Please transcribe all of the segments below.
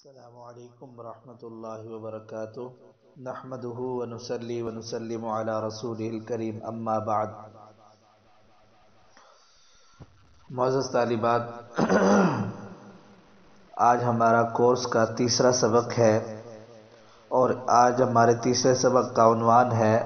السلام علیکم ورحمۃ اللہ وبرکاتہ نحمدہ ونصلی ونسلم علی رسولہ الکریم اما بعد۔ معزز طالبات، آج ہمارا کورس کا تیسرا سبق ہے اور آج ہمارے تیسرے سبق کا عنوان ہے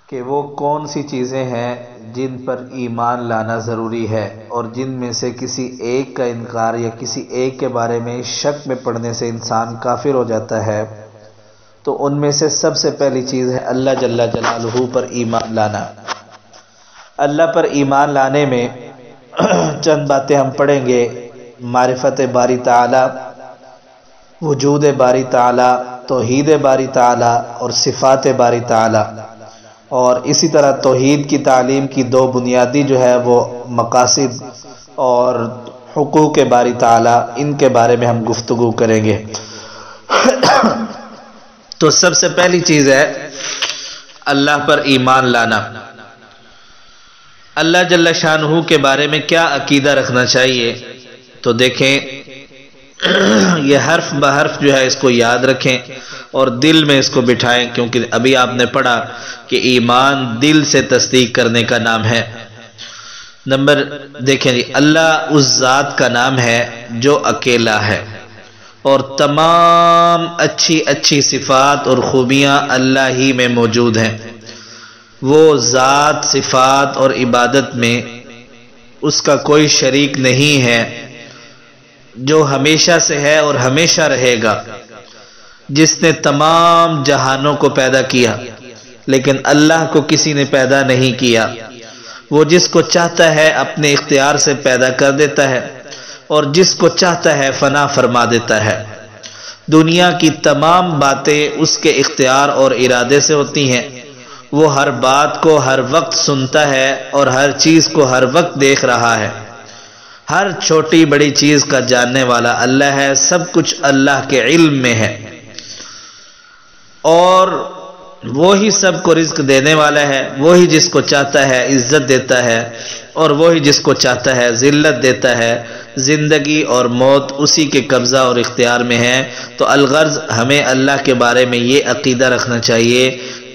کہ وہ کون سی چیزیں ہیں جن پر ایمان لانا ضروری ہے اور جن میں سے کسی ایک کا انکار یا کسی ایک کے بارے میں شک میں پڑنے سے انسان کافر ہو جاتا ہے۔ تو ان میں سے سب سے پہلی چیز ہے اللہ جل جلالہ پر ایمان لانا۔ اللہ پر ایمان لانے میں چند باتیں ہم پڑھیں گے: معرفت باری تعالی، وجود باری تعالی، توحید باری تعالی اور صفات باری تعالی، اور اسی طرح توحید کی تعلیم کی دو بنیادی جو ہے وہ مقاصد اور حقوق باری تعالی، ان کے بارے میں ہم گفتگو کریں گے۔ تو سب سے پہلی چیز ہے اللہ پر ایمان لانا۔ اللہ جل شانہ کے بارے میں کیا عقیدہ رکھنا چاہیے؟ تو دیکھیں، یہ حرف بحرف جو ہے اس کو یاد رکھیں اور دل میں اس کو بٹھائیں، کیونکہ ابھی آپ نے پڑھا کہ ایمان دل سے تصدیق کرنے کا نام ہے۔ دیکھیں جی، اللہ اس ذات کا نام ہے جو اکیلا ہے اور تمام اچھی اچھی صفات اور خوبیاں اللہ ہی میں موجود ہیں۔ وہ ذات، صفات اور عبادت میں اس کا کوئی شریک نہیں ہے، جو ہمیشہ سے ہے اور ہمیشہ رہے گا، جس نے تمام جہانوں کو پیدا کیا، لیکن اللہ کو کسی نے پیدا نہیں کیا۔ وہ جس کو چاہتا ہے اپنے اختیار سے پیدا کر دیتا ہے اور جس کو چاہتا ہے فنا فرما دیتا ہے۔ دنیا کی تمام باتیں اس کے اختیار اور ارادے سے ہوتی ہیں۔ وہ ہر بات کو ہر وقت سنتا ہے اور ہر چیز کو ہر وقت دیکھ رہا ہے۔ ہر چھوٹی بڑی چیز کا جاننے والا اللہ ہے۔ سب کچھ اللہ کے علم میں ہے اور وہی سب کو رزق دینے والا ہے۔ وہی جس کو چاہتا ہے عزت دیتا ہے اور وہی جس کو چاہتا ہے ذلت دیتا ہے۔ زندگی اور موت اسی کے قبضہ اور اختیار میں ہے۔ تو الغرض ہمیں اللہ کے بارے میں یہ عقیدہ رکھنا چاہیے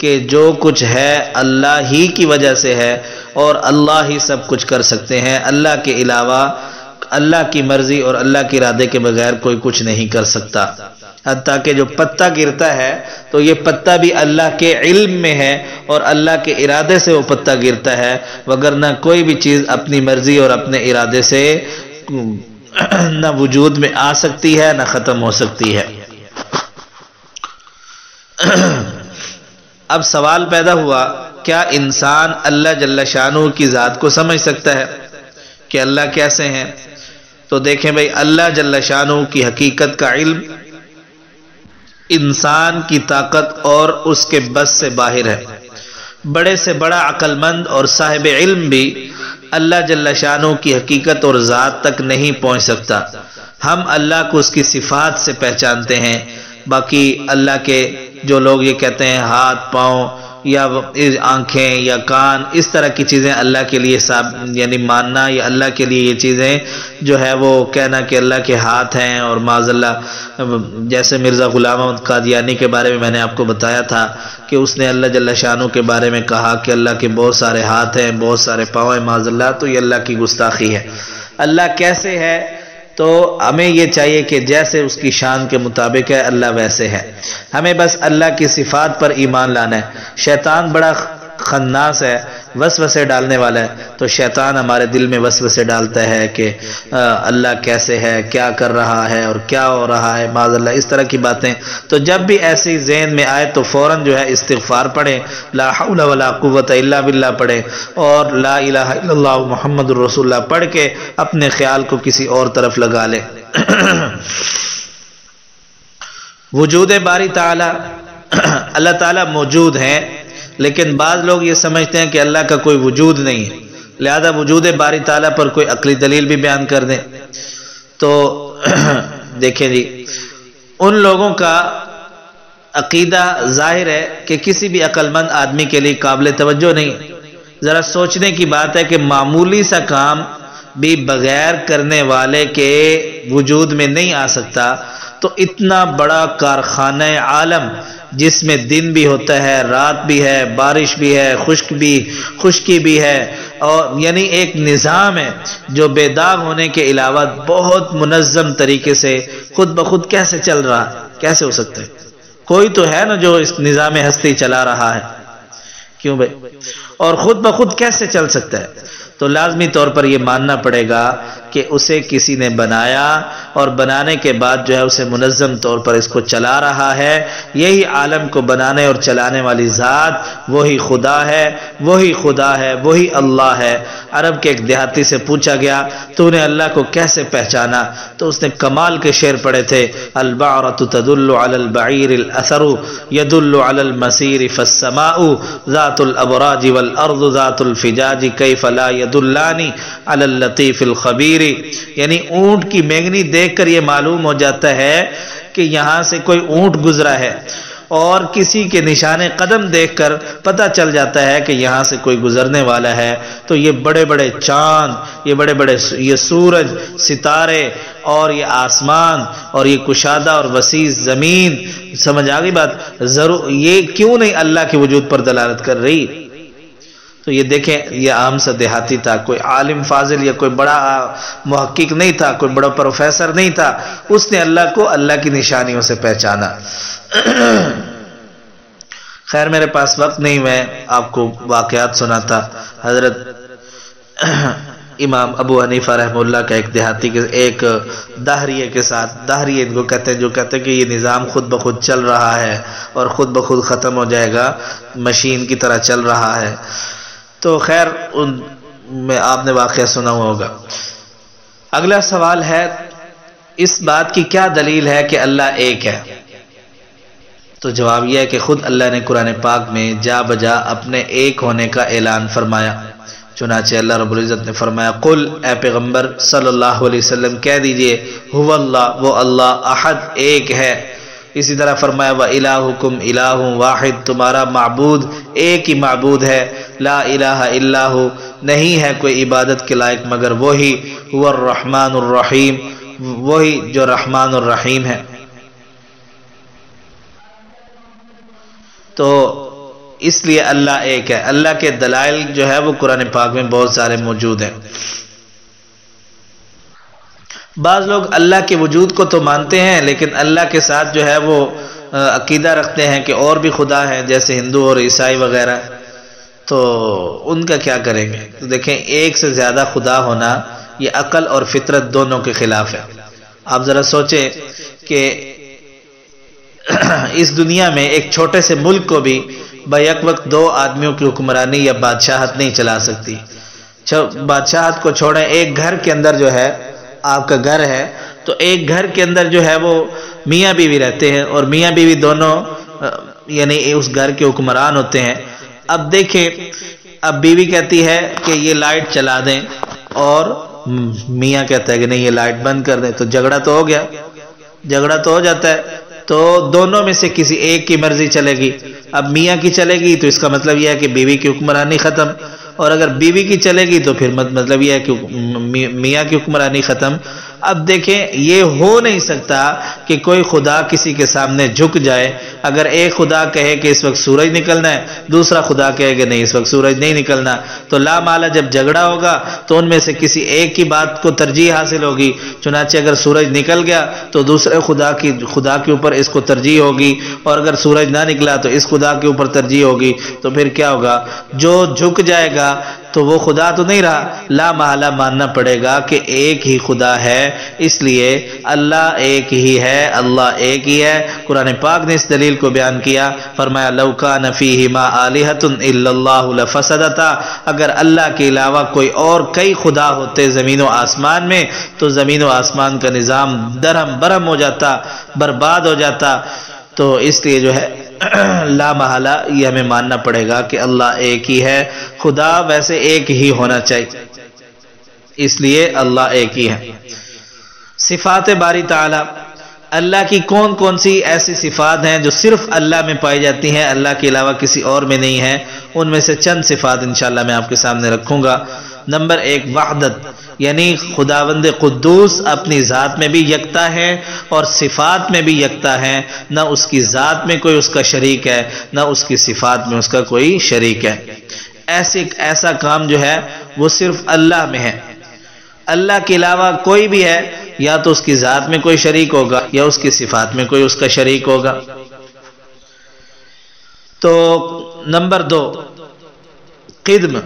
کہ جو کچھ ہے اللہ ہی کی وجہ سے ہے اور اللہ ہی سب کچھ کر سکتے ہیں۔ اللہ کے علاوہ اللہ کی مرضی اور اللہ کے ارادے کے بغیر کوئی کچھ نہیں کر سکتا۔ حتیٰ کہ جو پتا گرتا ہے تو یہ پتا بھی اللہ کے علم میں ہے اور اللہ کے ارادے سے وہ پتا گرتا ہے، وگرنہ کوئی بھی چیز اپنی مرضی اور اپنے ارادے سے نہ وجود میں آ سکتی ہے نہ ختم ہو سکتی ہے۔ اب سوال پیدا ہوا، کیا انسان اللہ جل شانہ کی ذات کو سمجھ سکتا ہے کہ اللہ کیسے ہیں؟ تو دیکھیں بھائی، اللہ جل شانہ کی حقیقت کا علم انسان کی طاقت اور اس کے بس سے باہر ہے۔ بڑے سے بڑا عقل مند اور صاحب علم بھی اللہ جل شانہ کی حقیقت اور ذات تک نہیں پہنچ سکتا۔ ہم اللہ کو اس کی صفات سے پہچانتے ہیں، باقی اللہ کے جو لوگ یہ کہتے ہیں ہاتھ، پاؤں یا آنکھیں یا کان، اس طرح کی چیزیں اللہ کے لیے یعنی ماننا، یا اللہ کے لیے یہ چیزیں جو ہے وہ کہنا کہ اللہ کے ہاتھ ہیں، اور معاذ اللہ جیسے مرزا غلام احمد قادیانی کے بارے میں نے آپ کو بتایا تھا کہ اس نے اللہ جل شانہ کے بارے میں کہا کہ اللہ کے بہت سارے ہاتھ ہیں، بہت سارے پاؤں ہیں، معاذ اللہ، تو یہ اللہ کی گستاخی ہے۔ اللہ کیسے ہے؟ تو ہمیں یہ چاہیے کہ جیسے اس کی شان کے مطابق ہے اللہ ویسے ہے۔ ہمیں بس اللہ کی صفات پر ایمان لانا ہے۔ شیطان بڑا خناس ہے، وسوسے ڈالنے والا ہے، تو شیطان ہمارے دل میں وسوسے ڈالتا ہے کہ اللہ کیسے ہے، کیا کر رہا ہے اور کیا ہو رہا ہے، معاذ اللہ، اس طرح کی باتیں۔ تو جب بھی ایسی ذہن میں آئے تو فوراً جو ہے استغفار پڑھیں، لا حول ولا قوت الا باللہ پڑھیں اور لا الہ الا اللہ محمد رسول اللہ پڑھ کے اپنے خیال کو کسی اور طرف لگا لیں۔ وجود باری تعالی، اللہ تعالیٰ موجود ہیں، لیکن بعض لوگ یہ سمجھتے ہیں کہ اللہ کا کوئی وجود نہیں ہے، لہذا وجود باری تعالیٰ پر کوئی عقلی دلیل بھی بیان کر دیں۔ تو دیکھیں جی، ان لوگوں کا عقیدہ ظاہر ہے کہ کسی بھی عقل مند آدمی کے لیے قابل توجہ نہیں۔ ذرا سوچنے کی بات ہے کہ معمولی سا کام بھی بغیر کرنے والے کے وجود میں نہیں آ سکتا، تو اتنا بڑا کارخانہ عالم جس میں دن بھی ہوتا ہے، رات بھی ہے، بارش بھی ہے، خشکی بھی ہے، اور یعنی ایک نظام ہے جو بے داغ ہونے کے علاوہ بہت منظم طریقے سے خود بخود کیسے چل رہا ہے؟ کیسے ہو سکتا ہے؟ کوئی تو ہے نا جو اس نظام ہستی چلا رہا ہے، کیوں بھائی؟ اور خود بخود کیسے چل سکتا ہے؟ تو لازمی طور پر یہ ماننا پڑے گا کہ اسے کسی نے بنایا، اور بنانے کے بعد جو ہے اسے منظم طور پر اس کو چلا رہا ہے۔ یہی عالم کو بنانے اور چلانے والی ذات وہی خدا ہے، وہی خدا ہے، وہی اللہ ہے۔ عرب کے ایک دیہاتی سے پوچھا گیا تو نے اللہ کو کیسے پہچانا؟ تو اس نے کمال کے شعر پڑھے تھے، البعرۃ تدل علی البعیر الاثر يدل على المسیر فالسماء ذات الابراج والارض ذات الفجاج کیف لا يدلانی علی اللطیف الخبیر۔ یعنی اونٹ کی مینگنی دیکھ کر یہ معلوم ہو جاتا ہے کہ یہاں سے کوئی اونٹ گزرا ہے، اور کسی کے نشان قدم دیکھ کر پتہ چل جاتا ہے کہ یہاں سے کوئی گزرنے والا ہے۔ تو یہ بڑے بڑے چاند، یہ بڑے بڑے یہ سورج، ستارے، اور یہ آسمان، اور یہ کشادہ اور وسیع زمین، سمجھ آ گئی بات؟ ضرور یہ کیوں نہیں اللہ کے وجود پر دلالت کر رہی؟ تو یہ دیکھیں، یہ عام سا دیہاتی تھا، کوئی عالم فاضل یا کوئی بڑا محقق نہیں تھا، کوئی بڑا پروفیسر نہیں تھا، اس نے اللہ کو اللہ کی نشانیوں سے پہچانا۔ خیر میرے پاس وقت نہیں، میں آپ کو واقعات سناتا۔ حضرت امام ابو حنیفہ رحمہ اللہ کا ایک دیہاتی کے ایک دہریے کے ساتھ، دہریے ان کو کہتے ہیں جو کہتے ہیں کہ یہ نظام خود بخود چل رہا ہے اور خود بخود ختم ہو جائے گا، مشین کی طرح چل رہا ہے۔ تو خیر ان میں آپ نے واقعہ سنا ہوا ہوگا۔ اگلا سوال ہے، اس بات کی کیا دلیل ہے کہ اللہ ایک ہے؟ تو جواب یہ ہے کہ خود اللہ نے قرآن پاک میں جا بجا اپنے ایک ہونے کا اعلان فرمایا۔ چنانچہ اللہ رب العزت نے فرمایا، قل، اے پیغمبر صلی اللہ علیہ وسلم کہہ دیجئے، هو اللہ، وہ اللہ، احد، ایک ہے۔ اسی طرح فرمایا، وَإِلَٰهُكُمْ إِلَٰهٌ وَاحِدٌ، تمہارا معبود ایک ہی معبود ہے، لا الہ الا ہو، نہیں ہے کوئی عبادت کے لائق مگر وہی، هو الرحمن الرحیم، وہی جو رحمان الرحیم ہے۔ تو اس لیے اللہ ایک ہے۔ اللہ کے دلائل جو ہے وہ قرآن پاک میں بہت سارے موجود ہیں۔ بعض لوگ اللہ کے وجود کو تو مانتے ہیں، لیکن اللہ کے ساتھ جو ہے وہ عقیدہ رکھتے ہیں کہ اور بھی خدا ہیں، جیسے ہندو اور عیسائی وغیرہ۔ تو ان کا کیا کریں گے؟ تو دیکھیں، ایک سے زیادہ خدا ہونا یہ عقل اور فطرت دونوں کے خلاف ہے۔ آپ ذرا سوچیں کہ اس دنیا میں ایک چھوٹے سے ملک کو بھی بیک وقت دو آدمیوں کی حکمرانی یا بادشاہت نہیں چلا سکتی۔ بادشاہت کو چھوڑیں، ایک گھر کے اندر جو ہے، آپ کا گھر ہے تو ایک گھر کے اندر جو ہے وہ میاں بیوی رہتے ہیں، اور میاں بیوی دونوں یعنی اس گھر کے حکمران ہوتے ہیں۔ اب دیکھیں، اب بیوی کہتی ہے کہ یہ لائٹ چلا دیں، اور میاں کہتا ہے کہ نہیں یہ لائٹ بند کر دیں، تو جھگڑا تو ہو گیا، جھگڑا تو ہو جاتا ہے۔ تو دونوں میں سے کسی ایک کی مرضی چلے گی۔ اب میاں کی چلے گی تو اس کا مطلب یہ ہے کہ بیوی کی حکمرانی ختم، اور اگر بیوی کی چلے گی تو پھر مطلب یہ ہے کہ میاں کی حکمرانی ختم۔ اب دیکھیں، یہ ہو نہیں سکتا کہ کوئی خدا کسی کے سامنے جھک جائے۔ اگر ایک خدا کہے کہ اس وقت سورج نکلنا ہے، دوسرا خدا کہے کہ نہیں اس وقت سورج نہیں نکلنا، تو لا مالا جب جھگڑا ہوگا تو ان میں سے کسی ایک کی بات کو ترجیح حاصل ہوگی۔ چنانچہ اگر سورج نکل گیا تو دوسرے خدا کے اوپر اس کو ترجیح ہوگی، اور اگر سورج نہ نکلا تو اس خدا کے اوپر ترجیح ہوگی۔ تو پھر کیا ہوگا؟ جو جھک جائے گا تو وہ خدا تو نہیں رہا، لا محالہ ماننا پڑے گا کہ ایک ہی خدا ہے۔ اس لیے اللہ ایک ہی ہے، اللہ ایک ہی ہے۔ قرآن پاک نے اس دلیل کو بیان کیا، فرمایا لو کان فیہما آلہۃ الا اللہ لفسدتا، اگر اللہ کے علاوہ کوئی اور کئی خدا ہوتے زمین و آسمان میں تو زمین و آسمان کا نظام درہم برہم ہو جاتا، برباد ہو جاتا۔ تو اس لیے جو ہے لا محالہ یہ ہمیں ماننا پڑے گا کہ اللہ ایک ہی ہے۔ خدا ویسے ایک ہی ہونا چاہیے، اس لیے اللہ ایک ہی ہے۔ صفات باری تعالی، اللہ کی کون کون سی ایسی صفات ہیں جو صرف اللہ میں پائی جاتی ہیں، اللہ کے علاوہ کسی اور میں نہیں ہے؟ ان میں سے چند صفات انشاءاللہ میں آپ کے سامنے رکھوں گا۔ نمبر 1، وحدت، یعنی خداوند قدوس اپنی ذات میں بھی یکتا ہے اور صفات میں بھی یکتا ہے، نہ اس کی ذات میں کوئی اس کا شریک ہے نہ اس کی صفات میں اس کا کوئی شریک ہے۔ ایسا کام جو ہے وہ صرف اللہ میں ہے۔ اللہ کے علاوہ کوئی بھی ہے یا تو اس کی ذات میں کوئی شریک ہوگا یا اس کی صفات میں کوئی اس کا شریک ہوگا۔ تو نمبر 2 قدم،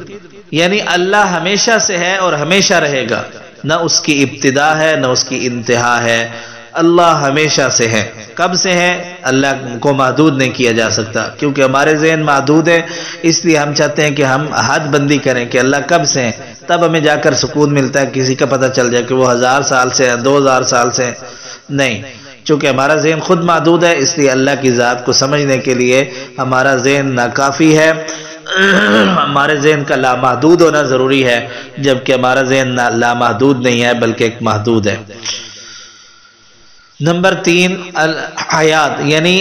یعنی اللہ ہمیشہ سے ہے اور ہمیشہ رہے گا، نہ اس کی ابتدا ہے نہ اس کی انتہا ہے، اللہ ہمیشہ سے ہے۔ کب سے ہے؟ اللہ کو محدود نہیں کیا جا سکتا، کیونکہ ہمارے ذہن محدود ہے، اس لیے ہم چاہتے ہیں کہ ہم حد بندی کریں کہ اللہ کب سے ہے، تب ہمیں جا کر سکون ملتا ہے، کسی کا پتہ چل جائے کہ وہ 1000 سال سے ہے 2000 سال سے ہے۔ نہیں، چونکہ ہمارا ذہن خود محدود ہے، اس لیے اللہ کی ذات کو سمجھنے کے لیے ہمارا ذہن ناکافی ہے، ہمارے ذہن کا لامحدود ہونا ضروری ہے، جبکہ ہمارا ذہن لامحدود نہیں ہے بلکہ ایک محدود ہے۔ نمبر 3 الحیات، یعنی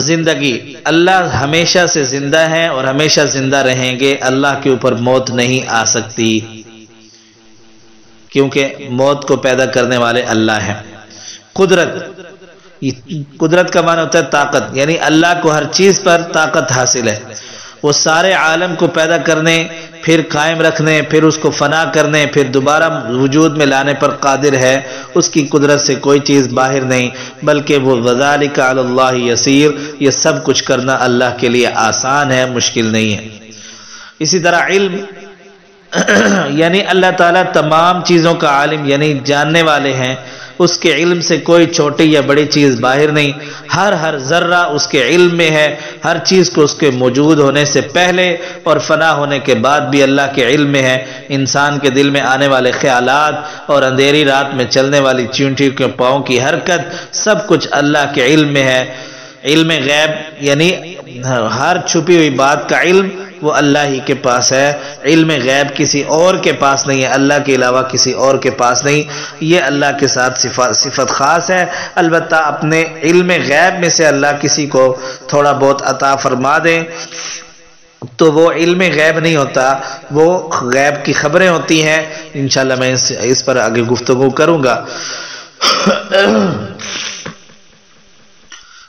زندگی، اللہ ہمیشہ سے زندہ ہے اور ہمیشہ زندہ رہیں گے، اللہ کے اوپر موت نہیں آ سکتی، کیونکہ موت کو پیدا کرنے والے اللہ ہیں۔ قدرت، قدرت کا معنی ہوتا ہے طاقت، یعنی اللہ کو ہر چیز پر طاقت حاصل ہے، وہ سارے عالم کو پیدا کرنے، پھر قائم رکھنے، پھر اس کو فنا کرنے، پھر دوبارہ وجود میں لانے پر قادر ہے، اس کی قدرت سے کوئی چیز باہر نہیں، بلکہ وہ وَذَلِكَ عَلَى اللَّهِ يَسِيرٌ، یہ سب کچھ کرنا اللہ کے لیے آسان ہے، مشکل نہیں ہے۔ اسی طرح علم، یعنی اللہ تعالیٰ تمام چیزوں کا عالم یعنی جاننے والے ہیں، اس کے علم سے کوئی چھوٹی یا بڑی چیز باہر نہیں، ہر ذرہ اس کے علم میں ہے، ہر چیز کو اس کے موجود ہونے سے پہلے اور فنا ہونے کے بعد بھی اللہ کے علم میں ہے۔ انسان کے دل میں آنے والے خیالات اور اندھیری رات میں چلنے والی چیونٹی کے پاؤں کی حرکت، سب کچھ اللہ کے علم میں ہے۔ علم غیب یعنی ہر چھپی ہوئی بات کا علم وہ اللہ ہی کے پاس ہے، علم غیب کسی اور کے پاس نہیں ہے، اللہ کے علاوہ کسی اور کے پاس نہیں، یہ اللہ کے ساتھ صفت خاص ہے۔ البتہ اپنے علم غیب میں سے اللہ کسی کو تھوڑا بہت عطا فرما دیں تو وہ علم غیب نہیں ہوتا، وہ غیب کی خبریں ہوتی ہیں، انشاءاللہ میں اس پر آگے گفتگو کروں گا۔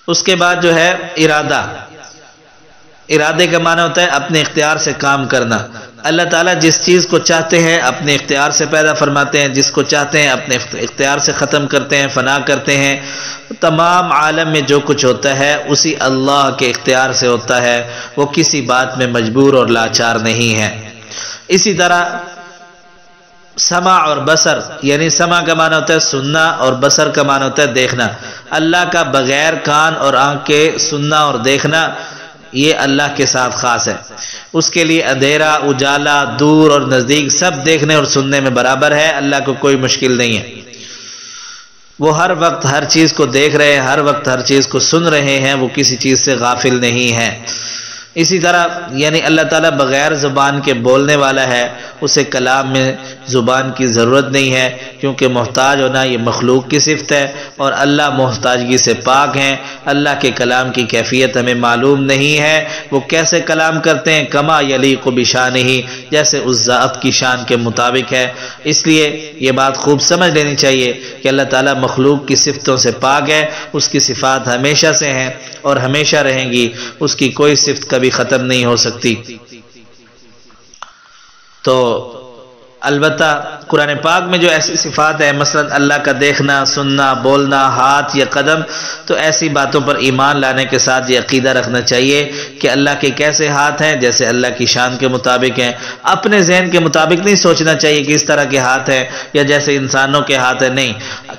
اس کے بعد جو ہے ارادہ، ارادے کا معنی ہوتا ہے اپنے اختیار سے کام کرنا۔ اللہ تعالیٰ جس چیز کو چاہتے ہیں اپنے اختیار سے پیدا فرماتے ہیں، جس کو چاہتے ہیں اپنے اختیار سے ختم کرتے ہیں، فنا کرتے ہیں۔ تمام عالم میں جو کچھ ہوتا ہے اسی اللہ کے اختیار سے ہوتا ہے، وہ کسی بات میں مجبور اور لاچار نہیں ہے۔ اسی طرح سمع اور بصر، یعنی سمع کا معنی ہوتا ہے سننا اور بصر کا معنی ہوتا ہے دیکھنا۔ اللہ کا بغیر کان اور آنکھ کے سننا اور دیکھنا یہ اللہ کے ساتھ خاص ہے، اس کے لیے اندھیرا، اجالا، دور اور نزدیک سب دیکھنے اور سننے میں برابر ہے، اللہ کو کوئی مشکل نہیں ہے، وہ ہر وقت ہر چیز کو دیکھ رہے ہیں، ہر وقت ہر چیز کو سن رہے ہیں، وہ کسی چیز سے غافل نہیں ہے۔ اسی طرح یعنی اللہ تعالیٰ بغیر زبان کے بولنے والا ہے، اسے کلام میں زبان کی ضرورت نہیں ہے، کیونکہ محتاج ہونا یہ مخلوق کی صفت ہے اور اللہ محتاجگی سے پاک ہیں۔ اللہ کے کلام کی کیفیت ہمیں معلوم نہیں ہے، وہ کیسے کلام کرتے ہیں، کما یلیق بشانہ، جیسے اس ذات کی شان کے مطابق ہے۔ اس لیے یہ بات خوب سمجھ لینی چاہیے کہ اللہ تعالیٰ مخلوق کی صفتوں سے پاک ہے، اس کی صفات ہمیشہ سے ہیں اور ہمیشہ رہیں گی، اس کی کوئی صفت کبھی ختم نہیں ہو سکتی۔ تو البتہ قرآن پاک میں جو ایسی صفات ہے، مثلا اللہ کا دیکھنا، سننا، بولنا، ہاتھ یا قدم، تو ایسی باتوں پر ایمان لانے کے ساتھ یہ عقیدہ رکھنا چاہیے کہ اللہ کے کیسے ہاتھ ہیں، جیسے اللہ کی شان کے مطابق ہیں۔ اپنے ذہن کے مطابق نہیں سوچنا چاہیے کہ اس طرح کے ہاتھ ہیں یا جیسے انسانوں کے ہاتھ ہیں، نہیں،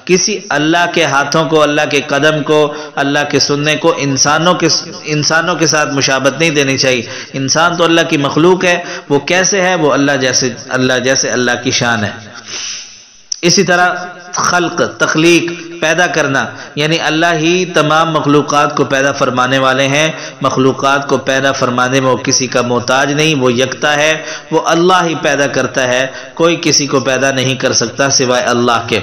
کسی اللہ کے ہاتھوں کو، اللہ کے قدم کو، اللہ کے سننے کو انسانوں کے ساتھ مشابہت نہیں دینی چاہیے۔ انسان تو اللہ کی مخلوق ہے، وہ کیسے ہے، وہ اللہ جیسے اللہ کی شان ہے۔ اسی طرح خلق، تخلیق، پیدا کرنا، یعنی اللہ ہی تمام مخلوقات کو پیدا فرمانے والے ہیں، مخلوقات کو پیدا فرمانے میں وہ کسی کا محتاج نہیں، وہ یکتا ہے، وہ اللہ ہی پیدا کرتا ہے، کوئی کسی کو پیدا نہیں کر سکتا سوائے اللہ کے۔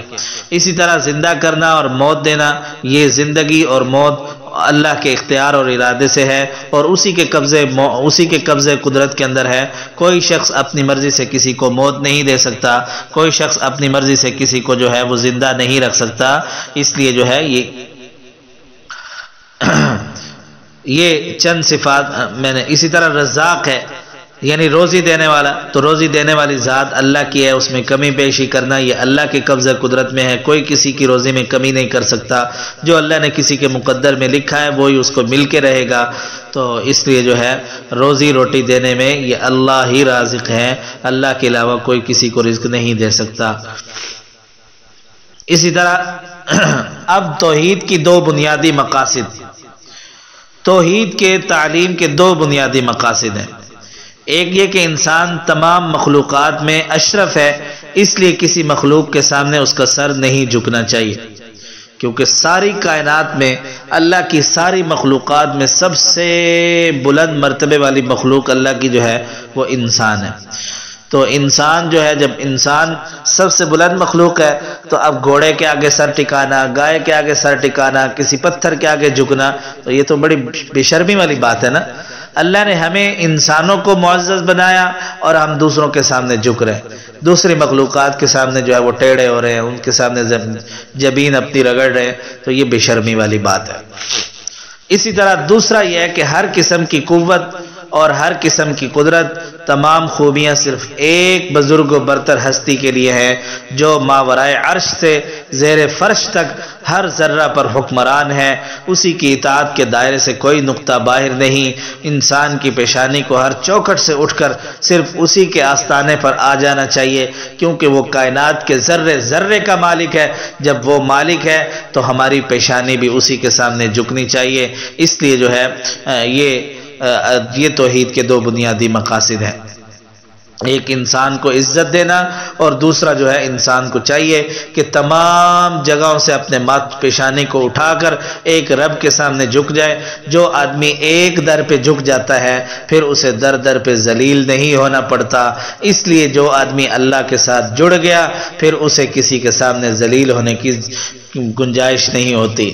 اسی طرح زندہ کرنا اور موت دینا، یہ زندگی اور موت اللہ کے اختیار اور ارادے سے ہے اور اسی کے قبضے قدرت کے اندر ہے۔ کوئی شخص اپنی مرضی سے کسی کو موت نہیں دے سکتا، کوئی شخص اپنی مرضی سے کسی کو جو ہے وہ زندہ نہیں رکھ سکتا۔ اس لیے جو ہے یہ چند صفات میں نے۔ اسی طرح رزاق ہے، یعنی روزی دینے والا، تو روزی دینے والی ذات اللہ کی ہے، اس میں کمی بیشی کرنا یہ اللہ کے قبضہ قدرت میں ہے، کوئی کسی کی روزی میں کمی نہیں کر سکتا۔ جو اللہ نے کسی کے مقدر میں لکھا ہے وہی اس کو مل کے رہے گا۔ تو اس لیے جو ہے روزی روٹی دینے میں یہ اللہ ہی رازق ہے، اللہ کے علاوہ کوئی کسی کو رزق نہیں دے سکتا۔ اسی طرح اب توحید کی دو بنیادی مقاصد، توحید کے تعلیم کے دو بنیادی مقاصد ہیں۔ ایک یہ کہ انسان تمام مخلوقات میں اشرف ہے، اس لیے کسی مخلوق کے سامنے اس کا سر نہیں جھکنا چاہیے، کیونکہ ساری کائنات میں اللہ کی ساری مخلوقات میں سب سے بلند مرتبے والی مخلوق اللہ کی جو ہے وہ انسان ہے۔ تو انسان جو ہے، جب انسان سب سے بلند مخلوق ہے تو اب گھوڑے کے آگے سر ٹکانا، گائے کے آگے سر ٹکانا، کسی پتھر کے آگے جھکنا، تو یہ تو بڑی بے شرمی والی بات ہے نا۔ اللہ نے ہمیں انسانوں کو معزز بنایا اور ہم دوسروں کے سامنے جھک رہے ہیں، دوسری مخلوقات کے سامنے جو ہے وہ ٹیڑے ہو رہے ہیں، ان کے سامنے جبین اپنی رگڑ رہے ہیں، تو یہ بے شرمی والی بات ہے۔ اسی طرح دوسرا یہ ہے کہ ہر قسم کی قوت اور ہر قسم کی قدرت، تمام خوبیاں صرف ایک بزرگ و برتر ہستی کے لیے ہیں جو ماورائے عرش سے زیر فرش تک ہر ذرہ پر حکمران ہے۔ اسی کی اطاعت کے دائرے سے کوئی نقطہ باہر نہیں۔ انسان کی پیشانی کو ہر چوکھٹ سے اٹھ کر صرف اسی کے آستانے پر آ جانا چاہیے، کیونکہ وہ کائنات کے ذرے ذرے کا مالک ہے۔ جب وہ مالک ہے تو ہماری پیشانی بھی اسی کے سامنے جھکنی چاہیے۔ اس لیے جو ہے یہ توحید کے دو بنیادی مقاصد ہیں، ایک انسان کو عزت دینا اور دوسرا جو ہے انسان کو چاہیے کہ تمام جگہوں سے اپنے ماتھ پیشانی کو اٹھا کر ایک رب کے سامنے جھک جائے۔ جو آدمی ایک در پہ جھک جاتا ہے پھر اسے در در پہ ذلیل نہیں ہونا پڑتا، اس لیے جو آدمی اللہ کے ساتھ جڑ گیا پھر اسے کسی کے سامنے ذلیل ہونے کی گنجائش نہیں ہوتی۔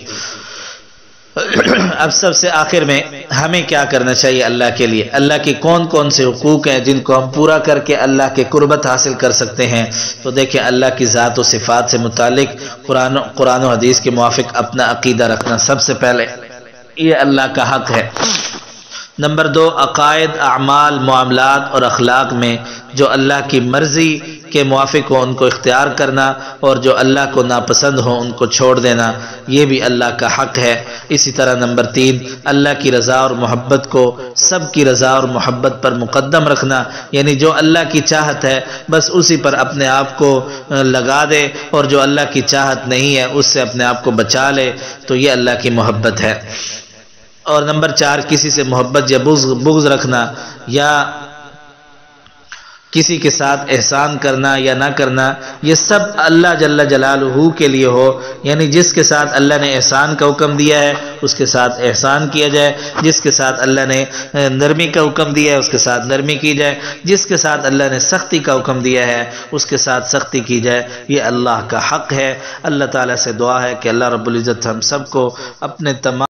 اب سب سے آخر میں ہمیں کیا کرنا چاہیے اللہ کے لیے؟ اللہ کے کون کون سے حقوق ہیں جن کو ہم پورا کر کے اللہ کے قربت حاصل کر سکتے ہیں؟ تو دیکھیں، اللہ کی ذات و صفات سے متعلق قرآن و حدیث کے موافق اپنا عقیدہ رکھنا سب سے پہلے یہ اللہ کا حق ہے۔ نمبر 2، عقائد، اعمال، معاملات اور اخلاق میں جو اللہ کی مرضی کے موافق ہو ان کو اختیار کرنا اور جو اللہ کو ناپسند ہو ان کو چھوڑ دینا، یہ بھی اللہ کا حق ہے۔ اسی طرح نمبر 3، اللہ کی رضا اور محبت کو سب کی رضا اور محبت پر مقدم رکھنا، یعنی جو اللہ کی چاہت ہے بس اسی پر اپنے آپ کو لگا دے اور جو اللہ کی چاہت نہیں ہے اس سے اپنے آپ کو بچا لے، تو یہ اللہ کی محبت ہے۔ اور نمبر 4، کسی سے محبت یا بغض رکھنا یا کسی کے ساتھ احسان کرنا یا نہ کرنا، یہ سب اللہ جل جلالہ کے لیے ہو، یعنی جس کے ساتھ اللہ نے احسان کا حکم دیا ہے اس کے ساتھ احسان کیا جائے، جس کے ساتھ اللہ نے نرمی کا حکم دیا ہے اس کے ساتھ نرمی کی جائے، جس کے ساتھ اللہ نے سختی کا حکم دیا ہے اس کے ساتھ سختی کی جائے، یہ اللہ کا حق ہے۔ اللہ تعالیٰ سے دعا ہے کہ اللہ رب العزت ہم سب کو اپنے تمام